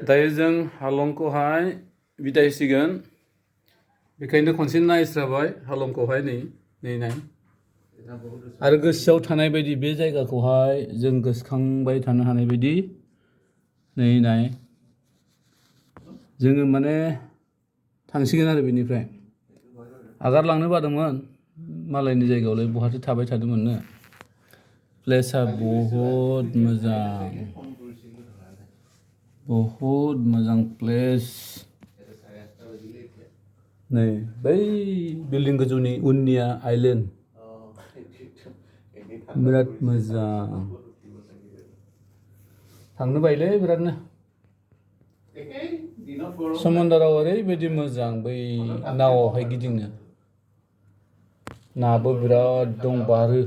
दायो जों हालंखौहाय बिदाय होसिगोन बेखायनो खनसे नायस्राबाय हालंखौहाय नै नाय आरो गोसोआव थानाय बायदि बे जायगाखौहाय जों गोसोखांबाय थानो हानाय बायदि नै नाय जोङो माने थांसिगोन आरो बेनिफ्राय आगारलांनो बादोंमोन मालायनि जायगायावलाय बहाथो थाबाय थादोंमोननो प्लेसआ बहुत मोजां प्लेस नै बै बिल्डिं गोजौनि उननिया आइलेण्ड बिराद मोजां थांनो बायोलै बिरादनो समुद्राव ओरैबायदि मोजां बै नावआवहाय गिदिंनो नाबो बिराद दं बारो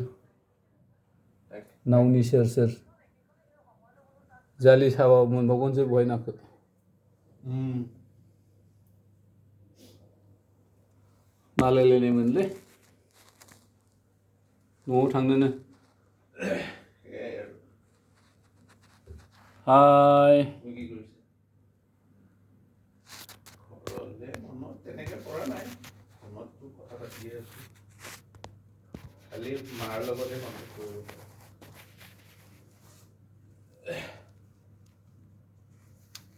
नावनि सेर जालि साबा मोनबावगोनसो बहाय नाखौ नालायलायनायमोनलै न'आव थांनोनो हाय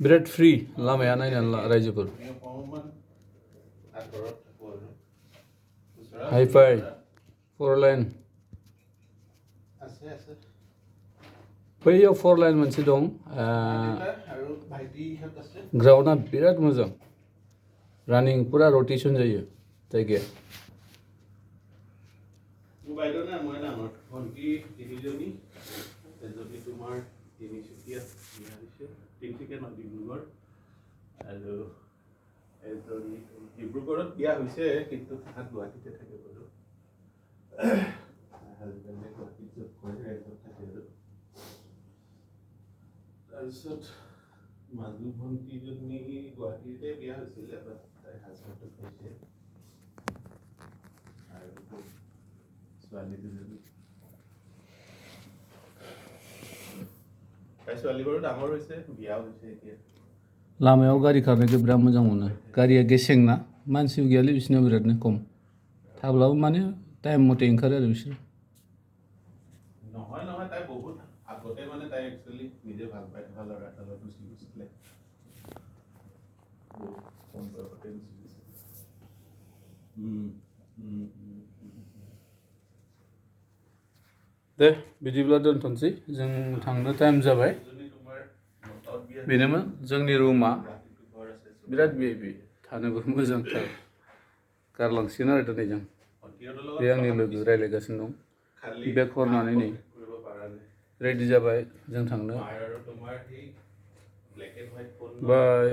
बिराद फ्रि लामाया नायनानै रायजोफोर हाइफाइ 4 लाइन बैयाव 4 लाइन मोनसे दं ग्राउन्डआ बिराद मोजां रानिं पुरा रटेसन जायो जायगाया ডিব্ৰুগড়ত বিয়া হৈছে কিন্তু তাত গুৱাহাটীতে থাকে বাৰু হাজবেণ্ডে গুৱাহাটীত জব কৰে ৰাইজত থাকে আৰু তাৰপিছত মাজু ভণ্টিজনী গুৱাহাটীতে বিয়া হৈছিলে তাই হাজবেণ্ডক পাইছে আৰু ছোৱালী দুজনী তাই ছোৱালী বাৰু ডাঙৰ হৈছে বিয়া হৈছে এতিয়া लामायाव गारि खारनायखौ बिराद मोजां मोनो गारिया गेसेंना मानसिबो गैयालै बिसोरनाव बिरादनो खम थाब्लाबो माने टाइम मथे ओंखारो आरो बिसोर নহয় তাই বহুত আগতে মানে তাই एक्चुअली নিজে ভাল পাই থকা ল'ৰা এটা লগত গুচি গৈছিলে কম বয়সতে গুচি গৈছিলে दे बिदिब्ला दोनथ'नोसै जों थांनो टाइम जाबाय बेनोमोन जोंनि रुमा बिराद भिआइपि थानोबो मोजांथार गारलांसिगोन आरो दिनै जों बे आंनि लोगो रायज्लायगासिनो दं बेग हरनानै नै रेडि जाबाय जों थांनो बाय